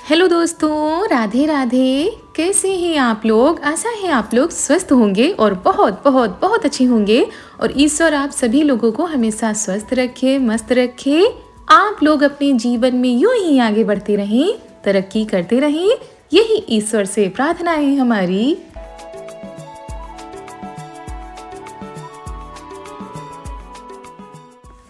Hello दोस्तों, राधे राधे। कैसे हैं आप लोग? आशा है आप लोग स्वस्थ होंगे और बहुत बहुत बहुत अच्छे होंगे। और ईश्वर आप सभी लोगों को हमेशा स्वस्थ रखे, मस्त रखे। आप लोग अपने जीवन में यूं ही आगे बढ़ते रहें, तरक्की करते रहें, यही ईश्वर से प्रार्थना है हमारी।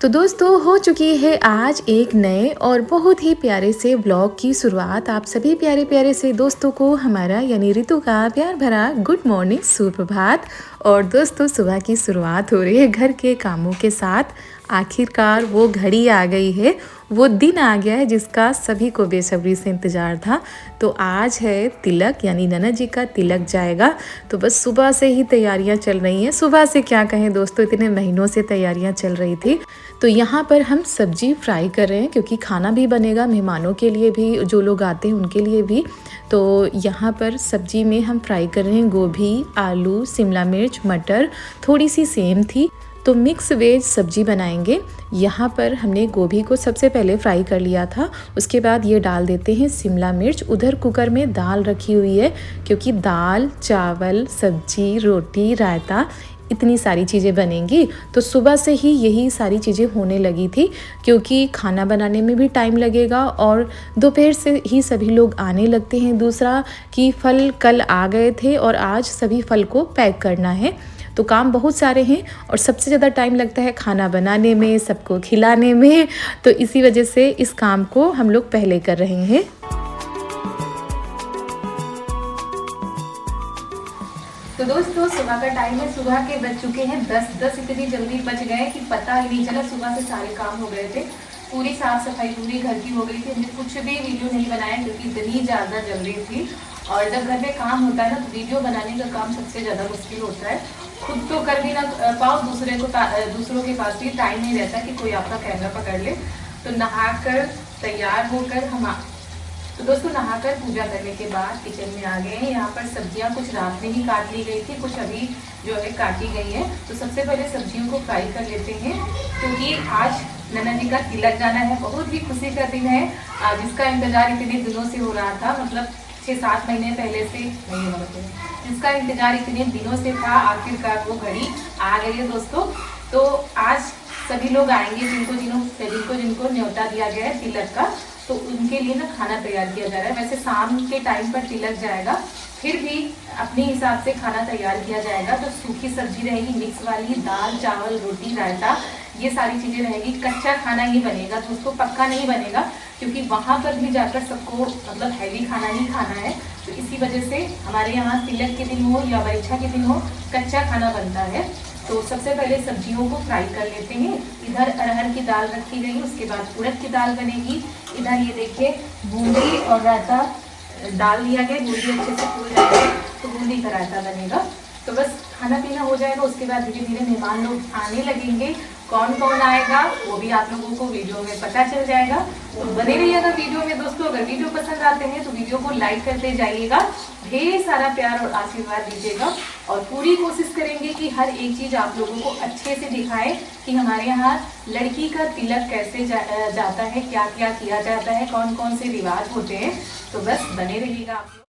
तो दोस्तों, हो चुकी है आज एक नए और बहुत ही प्यारे से व्लॉग की शुरुआत। आप सभी प्यारे प्यारे से दोस्तों को हमारा यानी ऋतु का प्यार भरा गुड मॉर्निंग, सुप्रभात। और दोस्तों, सुबह की शुरुआत हो रही है घर के कामों के साथ। आखिरकार वो घड़ी आ गई है, वो दिन आ गया है जिसका सभी को बेसब्री से इंतज़ार था। तो आज है तिलक, यानी ननद जी का तिलक जाएगा। तो बस सुबह से ही तैयारियां चल रही हैं। सुबह से क्या कहें दोस्तों, इतने महीनों से तैयारियां चल रही थी। तो यहाँ पर हम सब्जी फ्राई कर रहे हैं क्योंकि खाना भी बनेगा मेहमानों के लिए भी, जो लोग आते हैं उनके लिए भी। तो यहाँ पर सब्जी में हम फ्राई कर रहे हैं गोभी, आलू, शिमला मिर्च, मटर, थोड़ी सी सेम थी। तो मिक्स वेज सब्जी बनाएंगे। यहाँ पर हमने गोभी को सबसे पहले फ्राई कर लिया था, उसके बाद ये डाल देते हैं शिमला मिर्च। उधर कुकर में दाल रखी हुई है क्योंकि दाल, चावल, सब्जी, रोटी, रायता, इतनी सारी चीज़ें बनेंगी। तो सुबह से ही यही सारी चीज़ें होने लगी थी क्योंकि खाना बनाने में भी टाइम लगेगा और दोपहर से ही सभी लोग आने लगते हैं। दूसरा कि फल कल आ गए थे और आज सभी फल को पैक करना है। तो काम बहुत सारे हैं और सबसे ज़्यादा टाइम लगता है खाना बनाने में, सबको खिलाने में। तो इसी वजह से इस काम को हम लोग पहले कर रहे हैं। तो दोस्तों, सुबह का टाइम है, सुबह के बज चुके हैं 10। इतनी जल्दी बज गए कि पता ही नहीं चला। सुबह से सारे काम हो गए थे, पूरी साफ सफाई पूरी घर की हो गई थी। हमने कुछ भी वीडियो नहीं बनाया क्योंकि इतनी ज़्यादा जल्दी थी। और जब घर में काम होता है ना, तो वीडियो बनाने का काम सबसे ज़्यादा मुश्किल होता है। खुद तो कर भी ना पाओ, दूसरों के पास भी टाइम नहीं रहता कि कोई आपका कैमरा पकड़ ले। तो नहाकर तैयार होकर तो दोस्तों, नहाकर पूजा करने के बाद किचन में आ गए हैं। यहाँ पर सब्जियाँ कुछ रात में ही काट ली गई थी, कुछ अभी जो है काटी गई है। तो सबसे पहले सब्जियों को फ्राई कर लेते हैं क्योंकि आज ननद जी का तिलक जाना है। बहुत ही खुशी का दिन है, जिसका इंतजार इतने दिनों से हो रहा था। मतलब 6-7 महीने पहले से नहीं, मतलब जिसका इंतजार इतने दिनों से था, आखिरकार वो घड़ी आ गई है दोस्तों। तो आज सभी लोग आएंगे जिनको जिनको न्योता दिया गया है तिलक का। तो उनके लिए ना खाना तैयार किया जा रहा है। वैसे शाम के टाइम पर तिलक जाएगा, फिर भी अपने हिसाब से खाना तैयार किया जाएगा। तो सूखी सब्जी रहेगी, मिक्स वाली दाल, चावल, रोटी, रायता, ये सारी चीज़ें रहेगी। कच्चा खाना ही बनेगा, तो उसको पक्का नहीं बनेगा क्योंकि वहाँ पर भी जाकर सबको मतलब हैवी खाना ही खाना है। तो इसी वजह से हमारे यहाँ तिलक के दिन हो या परीक्षा के दिन हो, कच्चा खाना बनता है। तो सबसे पहले सब्जियों को फ्राई कर लेते हैं। इधर अरहर की दाल रखी गई, उसके बाद उड़द की दाल बनेगी। इधर ये देखिए बूंदी और रायता डाल दिया गया, बूंदी अच्छे से फूल जाएगी तो बूंदी का रायता बनेगा। तो बस खाना पीना हो जाएगा, उसके बाद धीरे धीरे मेहमान लोग आने लगेंगे। कौन कौन आएगा वो भी आप लोगों को वीडियो में पता चल जाएगा। तो बने रहिएगा वीडियो में दोस्तों। अगर वीडियो पसंद आते हैं तो वीडियो को लाइक करते जाइएगा, ढेर सारा प्यार और आशीर्वाद दीजिएगा। और पूरी कोशिश करेंगे कि हर एक चीज़ आप लोगों को अच्छे से दिखाएं कि हमारे यहाँ लड़की का तिलक कैसे जाता है, क्या क्या किया जाता है, कौन कौन से रिवाज होते हैं। तो बस बने रहिएगा आप लोग।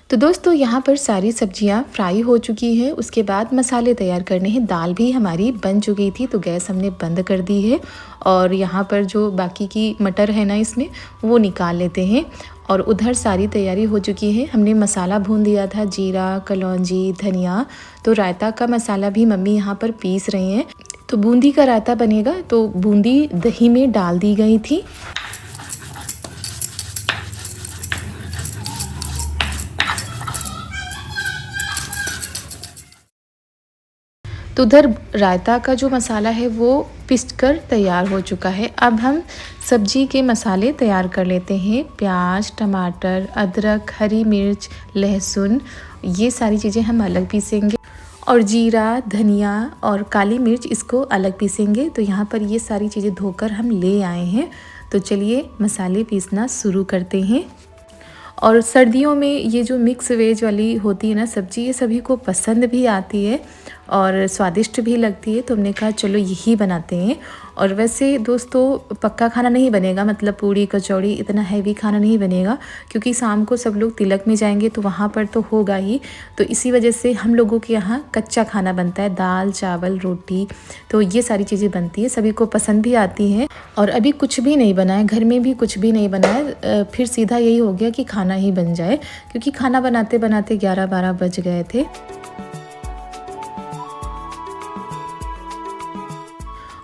तो दोस्तों यहाँ पर सारी सब्जियाँ फ्राई हो चुकी हैं। उसके बाद मसाले तैयार करने हैं। दाल भी हमारी बन चुकी थी तो गैस हमने बंद कर दी है और यहाँ पर जो बाकी की मटर है ना इसमें वो निकाल लेते हैं। और उधर सारी तैयारी हो चुकी है। हमने मसाला भून दिया था, जीरा, कलौंजी, धनिया। तो रायता का मसाला भी मम्मी यहाँ पर पीस रही हैं। तो बूंदी का रायता बनेगा तो बूंदी दही में डाल दी गई थी। तो उधर रायता का जो मसाला है वो पीस कर तैयार हो चुका है। अब हम सब्जी के मसाले तैयार कर लेते हैं। प्याज, टमाटर, अदरक, हरी मिर्च, लहसुन, ये सारी चीज़ें हम अलग पीसेंगे और जीरा, धनिया और काली मिर्च इसको अलग पीसेंगे। तो यहाँ पर ये सारी चीज़ें धोकर हम ले आए हैं। तो चलिए मसाले पीसना शुरू करते हैं। और सर्दियों में ये जो मिक्स वेज वाली होती है ना सब्ज़ी, ये सभी को पसंद भी आती है और स्वादिष्ट भी लगती है। तो हमने कहा चलो यही बनाते हैं। और वैसे दोस्तों पक्का खाना नहीं बनेगा, मतलब पूड़ी कचौड़ी इतना हैवी खाना नहीं बनेगा क्योंकि शाम को सब लोग तिलक में जाएंगे तो वहाँ पर तो होगा ही। तो इसी वजह से हम लोगों के यहाँ कच्चा खाना बनता है, दाल, चावल, रोटी। तो ये सारी चीज़ें बनती है, सभी को पसंद भी आती हैं। और अभी कुछ भी नहीं बना है, घर में भी कुछ भी नहीं बना है। फिर सीधा यही हो गया कि खाना ही बन जाए क्योंकि खाना बनाते बनाते 11-12 बज गए थे।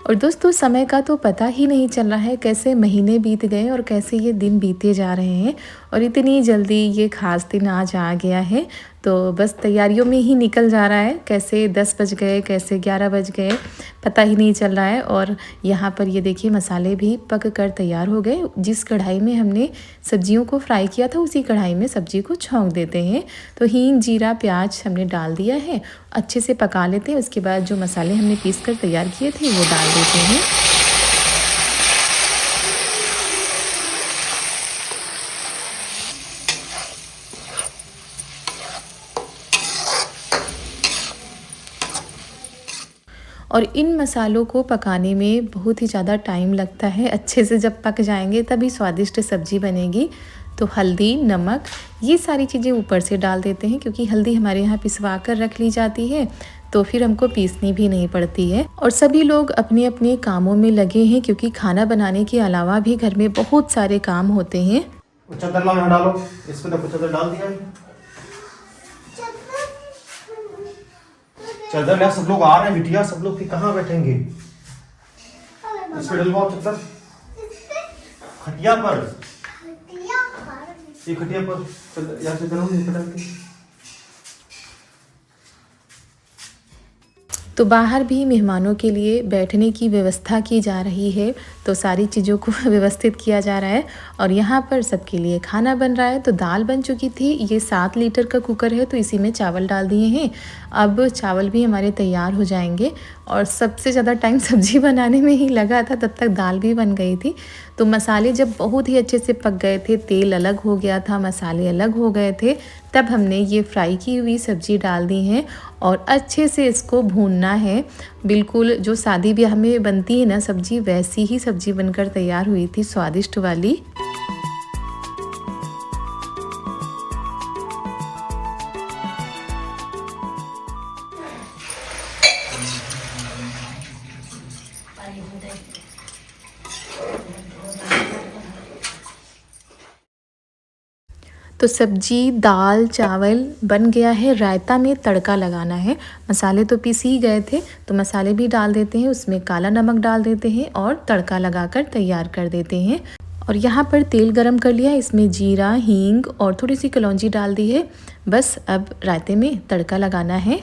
और दोस्तों समय का तो पता ही नहीं चल रहा है, कैसे महीने बीत गए और कैसे ये दिन बीते जा रहे हैं और इतनी जल्दी ये खास दिन आज आ गया है। तो बस तैयारियों में ही निकल जा रहा है, कैसे 10 बज गए, कैसे 11 बज गए, पता ही नहीं चल रहा है। और यहाँ पर ये देखिए मसाले भी पक कर तैयार हो गए। जिस कढ़ाई में हमने सब्जियों को फ्राई किया था उसी कढ़ाई में सब्जी को छौंक देते हैं। तो हींग, जीरा, प्याज हमने डाल दिया है, अच्छे से पका लेते हैं। उसके बाद जो मसाले हमने पीस कर तैयार किए थे वो डाल देते हैं। और इन मसालों को पकाने में बहुत ही ज़्यादा टाइम लगता है। अच्छे से जब पक जाएंगे तभी स्वादिष्ट सब्ज़ी बनेगी। तो हल्दी, नमक, ये सारी चीज़ें ऊपर से डाल देते हैं क्योंकि हल्दी हमारे यहाँ पिसवा कर रख ली जाती है तो फिर हमको पीसनी भी नहीं पड़ती है। और सभी लोग अपने अपने कामों में लगे हैं क्योंकि खाना बनाने के अलावा भी घर में बहुत सारे काम होते हैं। चादर लाओ, यहाँ डालो, इसमें तो चादर डाल दिया है। चादर यार, सब लोग आ रहे हैं बिटिया, सब लोग फिर कहाँ बैठेंगे? इस पे डलवाओ चादर, खटिया पर, ये खटिया पर यहाँ से करो निकल के। तो बाहर भी मेहमानों के लिए बैठने की व्यवस्था की जा रही है। तो सारी चीज़ों को व्यवस्थित किया जा रहा है और यहाँ पर सबके लिए खाना बन रहा है। तो दाल बन चुकी थी, ये 7 लीटर का कुकर है तो इसी में चावल डाल दिए हैं। अब चावल भी हमारे तैयार हो जाएंगे और सबसे ज़्यादा टाइम सब्ज़ी बनाने में ही लगा था, तब तक दाल भी बन गई थी। तो मसाले जब बहुत ही अच्छे से पक गए थे, तेल अलग हो गया था, मसाले अलग हो गए थे, तब हमने ये फ्राई की हुई सब्ज़ी डाल दी है और अच्छे से इसको भूनना है। बिल्कुल जो शादी ब्याह में बनती है ना सब्ज़ी, वैसी ही सब्ज़ी बनकर तैयार हुई थी, स्वादिष्ट वाली। तो सब्जी, दाल, चावल बन गया है। रायता में तड़का लगाना है। मसाले तो पीस ही गए थे तो मसाले भी डाल देते हैं, उसमें काला नमक डाल देते हैं और तड़का लगाकर तैयार कर देते हैं। और यहाँ पर तेल गरम कर लिया, इसमें जीरा, हींग और थोड़ी सी कलौंजी डाल दी है। बस अब रायते में तड़का लगाना है।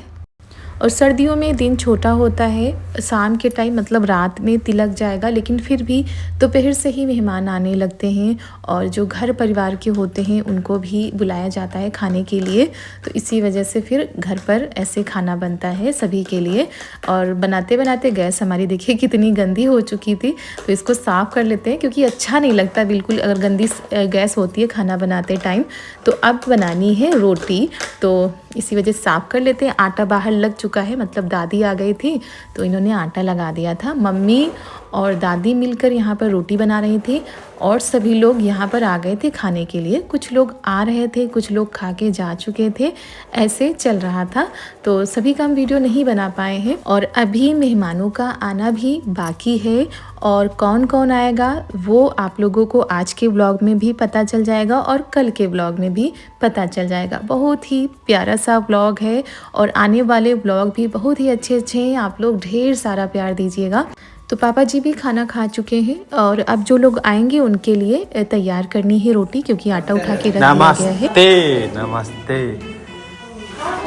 और सर्दियों में दिन छोटा होता है, शाम के टाइम मतलब रात में तिलक जाएगा, लेकिन फिर भी दोपहर से ही मेहमान आने लगते हैं और जो घर परिवार के होते हैं उनको भी बुलाया जाता है खाने के लिए। तो इसी वजह से फिर घर पर ऐसे खाना बनता है सभी के लिए। और बनाते बनाते गैस हमारी देखिए कितनी गंदी हो चुकी थी, तो इसको साफ़ कर लेते हैं क्योंकि अच्छा नहीं लगता बिल्कुल अगर गंदी गैस होती है खाना बनाते टाइम। तो अब बनानी है रोटी, तो इसी वजह से साफ़ कर लेते हैं। आटा बाहर लग चुका है, मतलब दादी आ गई थी तो इन्होंने आटा लगा दिया था। मम्मी और दादी मिलकर यहाँ पर रोटी बना रही थी और सभी लोग यहाँ पर आ गए थे खाने के लिए। कुछ लोग आ रहे थे, कुछ लोग खा के जा चुके थे, ऐसे चल रहा था। तो सभी का हम वीडियो नहीं बना पाए हैं और अभी मेहमानों का आना भी बाकी है और कौन कौन आएगा वो आप लोगों को आज के व्लॉग में भी पता चल जाएगा और कल के व्लॉग में भी पता चल जाएगा। बहुत ही प्यारा सा व्लॉग है और आने वाले व्लॉग भी बहुत ही अच्छे हैं। आप लोग ढेर सारा प्यार दीजिएगा। तो पापा जी भी खाना खा चुके हैं और अब जो लोग आएंगे उनके लिए तैयार करनी है रोटी, क्योंकि आटा उठा के रख दिया गया है। नमस्ते नमस्ते।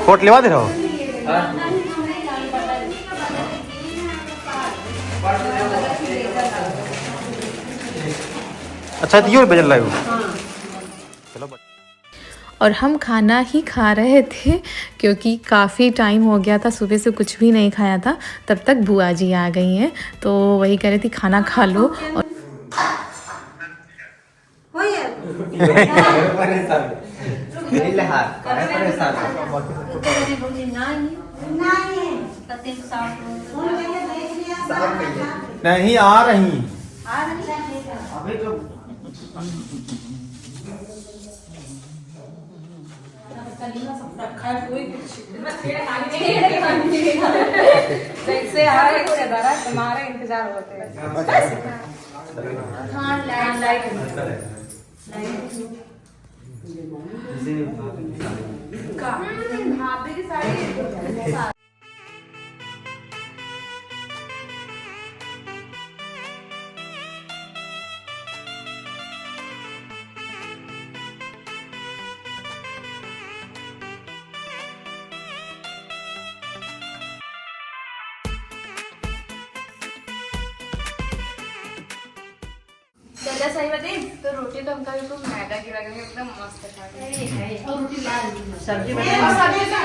कोट लेवा दे रहा हो? अच्छा दियो बजल रहा है। चलो और हम खाना ही खा रहे थे क्योंकि काफ़ी टाइम हो गया था, सुबह से कुछ भी नहीं खाया था। तब तक बुआ जी आ गई हैं तो वही कह रही थी खाना खा लो। और नहीं आ रही। तुम्हारा इंतजार होते हैं। भाभी की साड़ी सही बताइए तो रोटी तो हमका बिल्कुल मैदा की लग रही है, एकदम मस्त सब्जी है ना, सब्जी तो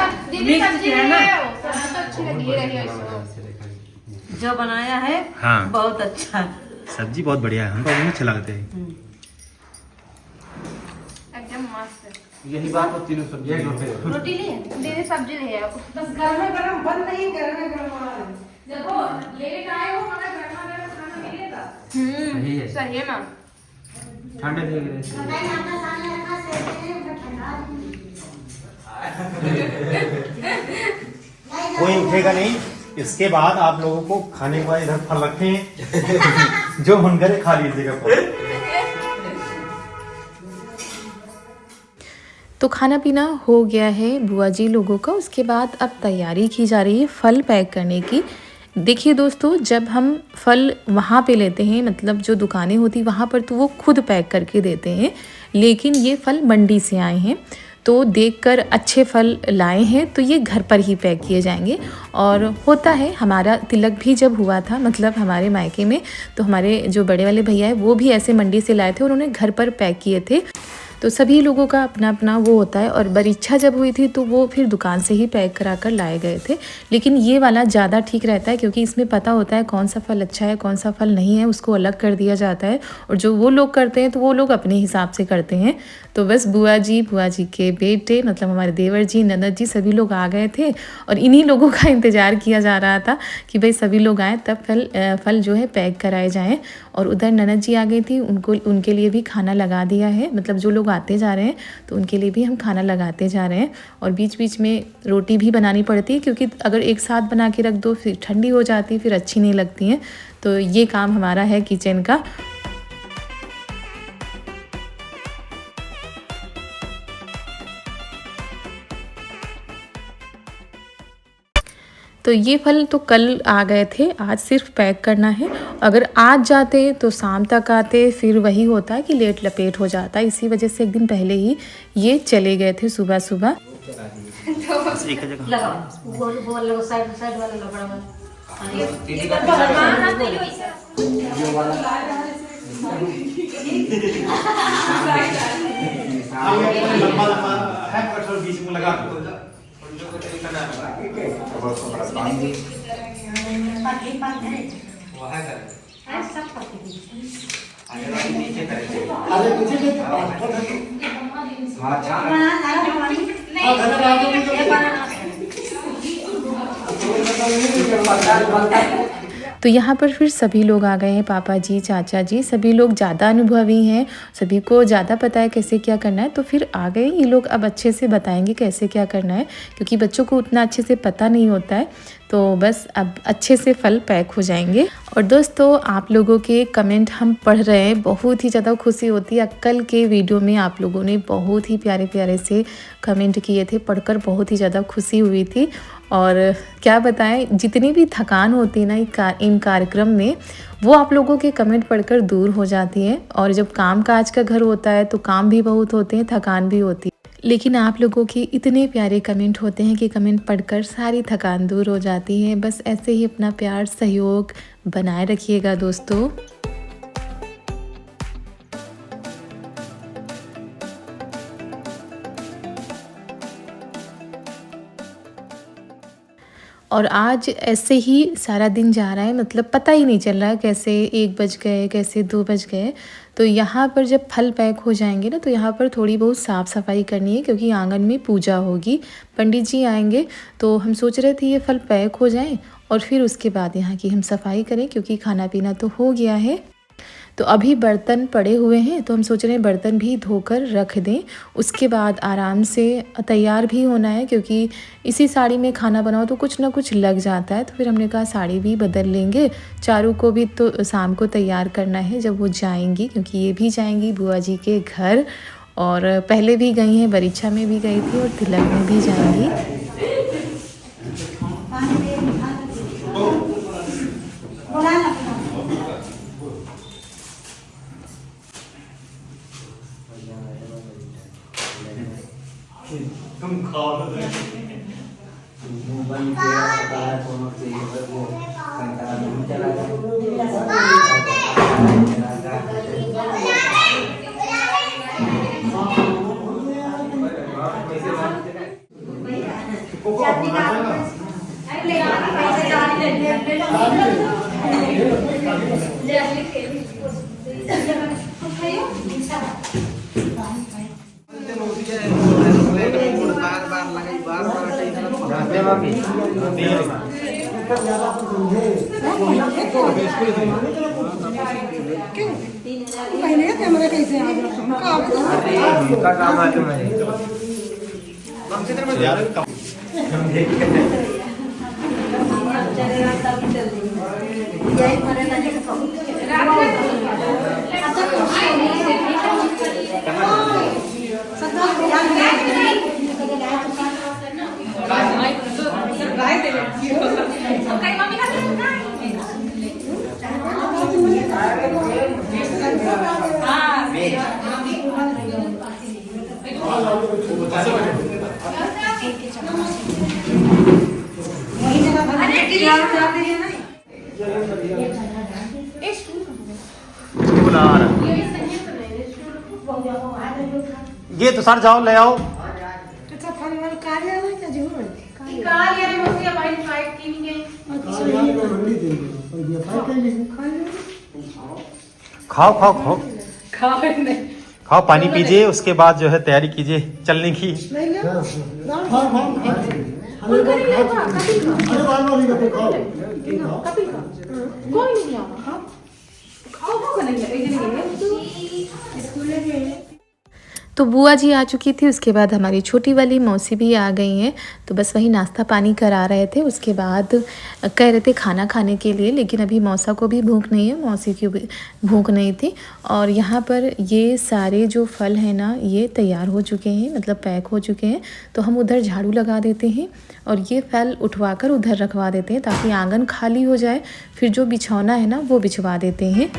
अच्छी लगी रही है इसको जो बनाया है। हाँ बहुत अच्छा, सब्जी बहुत बढ़िया है, हमको बहुत अच्छा लगता है। एकदम मस्त। यही बात होती है सब्जी रोटी ली है दीदी, सब्जी ली है, बस गरम गरम बंद नहीं, गरम गरम देखो लेके आए हो, हमें गरम गरम खाना मिलेगा। सही है ना, ठंडे कोई उठेगा नहीं। इसके बाद आप लोगों को खाने के बाद इधर फल रखे हैं जो मन करे खा लीजिएगा। तो खाना पीना हो गया है बुआ जी लोगों का। उसके बाद अब तैयारी की जा रही है फल पैक करने की। देखिए दोस्तों, जब हम फल वहाँ पे लेते हैं, मतलब जो दुकानें होती वहाँ पर, तो वो खुद पैक करके देते हैं, लेकिन ये फल मंडी से आए हैं तो देखकर अच्छे फल लाए हैं तो ये घर पर ही पैक किए जाएंगे। और होता है, हमारा तिलक भी जब हुआ था, मतलब हमारे मायके में, तो हमारे जो बड़े वाले भैया है वो भी ऐसे मंडी से लाए थे और उन्होंने घर पर पैक किए थे। तो सभी लोगों का अपना अपना वो होता है। और परीक्षा जब हुई थी तो वो फिर दुकान से ही पैक करा कर लाए गए थे। लेकिन ये वाला ज़्यादा ठीक रहता है क्योंकि इसमें पता होता है कौन सा फल अच्छा है कौन सा फल नहीं है, उसको अलग कर दिया जाता है। और जो वो लोग करते हैं तो वो लोग अपने हिसाब से करते हैं। तो बस बुआ जी के बेटे, मतलब हमारे देवर जी, ननद जी, सभी लोग आ गए थे और इन्हीं लोगों का इंतज़ार किया जा रहा था कि भाई सभी लोग आएँ तब फल जो है पैक कराए जाएँ। और उधर ननद जी आ गई थी, उनके लिए भी खाना लगा दिया है। मतलब जो लोग आते जा रहे हैं तो उनके लिए भी हम खाना लगाते जा रहे हैं। और बीच बीच में रोटी भी बनानी पड़ती है क्योंकि अगर एक साथ बना के रख दो फिर ठंडी हो जाती है, फिर अच्छी नहीं लगती हैं। तो ये काम हमारा है किचन का। तो ये फल तो कल आ गए थे, आज सिर्फ पैक करना है। अगर आज जाते तो शाम तक आते, फिर वही होता है कि लेट लपेट हो जाता है। इसी वजह से एक दिन पहले ही ये चले गए थे सुबह सुबह। तो यहाँ पर फिर सभी लोग आ गए हैं, पापा जी, चाचा जी, सभी लोग ज़्यादा अनुभवी हैं, सभी को ज़्यादा पता है कैसे क्या करना है। तो फिर आ गए ये लोग, अब अच्छे से बताएंगे कैसे क्या करना है, क्योंकि बच्चों को उतना अच्छे से पता नहीं होता है। तो बस अब अच्छे से फल पैक हो जाएंगे। और दोस्तों आप लोगों के कमेंट हम पढ़ रहे हैं, बहुत ही ज़्यादा खुशी होती है। कल के वीडियो में आप लोगों ने बहुत ही प्यारे प्यारे से कमेंट किए थे, पढ़कर बहुत ही ज़्यादा खुशी हुई थी। और क्या बताएं, जितनी भी थकान होती है ना इन कार्यक्रम में, वो आप लोगों के कमेंट पढ़कर दूर हो जाती है। और जब काम काज का घर होता है तो काम भी बहुत होते हैं, थकान भी होती है, लेकिन आप लोगों के इतने प्यारे कमेंट होते हैं कि कमेंट पढ़कर सारी थकान दूर हो जाती है। बस ऐसे ही अपना प्यार सहयोग बनाए रखिएगा दोस्तों। और आज ऐसे ही सारा दिन जा रहा है, मतलब पता ही नहीं चल रहा है कैसे 1 बज गए, कैसे 2 बज गए। तो यहाँ पर जब फल पैक हो जाएंगे ना, तो यहाँ पर थोड़ी बहुत साफ़ सफाई करनी है, क्योंकि आंगन में पूजा होगी, पंडित जी आएंगे। तो हम सोच रहे थे ये फल पैक हो जाएं और फिर उसके बाद यहाँ की हम सफाई करें, क्योंकि खाना पीना तो हो गया है। तो अभी बर्तन पड़े हुए हैं, तो हम सोच रहे हैं बर्तन भी धोकर रख दें, उसके बाद आराम से तैयार भी होना है, क्योंकि इसी साड़ी में खाना बनाओ तो कुछ ना कुछ लग जाता है। तो फिर हमने कहा साड़ी भी बदल लेंगे। चारू को भी तो शाम को तैयार करना है जब वो जाएंगी, क्योंकि ये भी जाएंगी बुआ जी के घर, और पहले भी गई हैं, बरीछा में भी गई थी और तिलक में भी जाएंगी। तुम खाओ ना मोबाइल पे आता है कोनो से ये वो संता नहीं चला कैमरा कैसे उनका काम है तुम्हारे ये तो सर जाओ ले आओ। खाओ खाओ खाओ खाओ, पानी पीजिए, उसके बाद जो है तैयारी कीजिए चलने की। तो बुआ जी आ चुकी थी, उसके बाद हमारी छोटी वाली मौसी भी आ गई हैं। तो बस वही नाश्ता पानी करा रहे थे, उसके बाद कह रहे थे खाना खाने के लिए, लेकिन अभी मौसा को भी भूख नहीं है, मौसी की भी भूख नहीं थी। और यहाँ पर ये सारे जो फल हैं ना, ये तैयार हो चुके हैं, मतलब पैक हो चुके हैं। तो हम उधर झाड़ू लगा देते हैं और ये फल उठवा कर उधर रखवा देते हैं, ताकि आंगन खाली हो जाए। फिर जो बिछौना है ना, वो बिछवा देते हैं।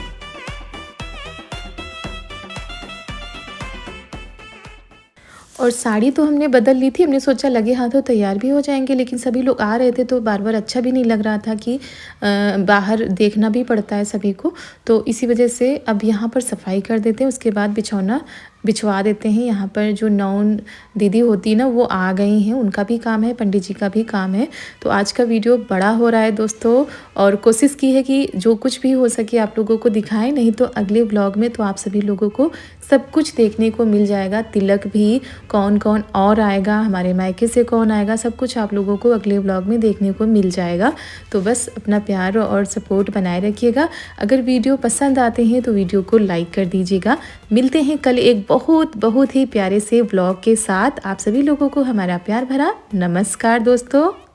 और साड़ी तो हमने बदल ली थी, हमने सोचा लगे हाथों तैयार भी हो जाएंगे, लेकिन सभी लोग आ रहे थे तो बार बार अच्छा भी नहीं लग रहा था कि बाहर देखना भी पड़ता है सभी को। तो इसी वजह से अब यहाँ पर सफाई कर देते हैं, उसके बाद बिछौना बिछवा देते हैं। यहाँ पर जो नौन दीदी होती है ना वो आ गई हैं, उनका भी काम है, पंडित जी का भी काम है। तो आज का वीडियो बड़ा हो रहा है दोस्तों, और कोशिश की है कि जो कुछ भी हो सके आप लोगों को दिखाएं, नहीं तो अगले व्लॉग में तो आप सभी लोगों को सब कुछ देखने को मिल जाएगा। तिलक भी कौन कौन और आएगा, हमारे मायके से कौन आएगा, सब कुछ आप लोगों को अगले व्लॉग में देखने को मिल जाएगा। तो बस अपना प्यार और सपोर्ट बनाए रखिएगा। अगर वीडियो पसंद आते हैं तो वीडियो को लाइक कर दीजिएगा। मिलते हैं कल एक बहुत ही प्यारे से व्लॉग के साथ। आप सभी लोगों को हमारा प्यार भरा नमस्कार दोस्तों।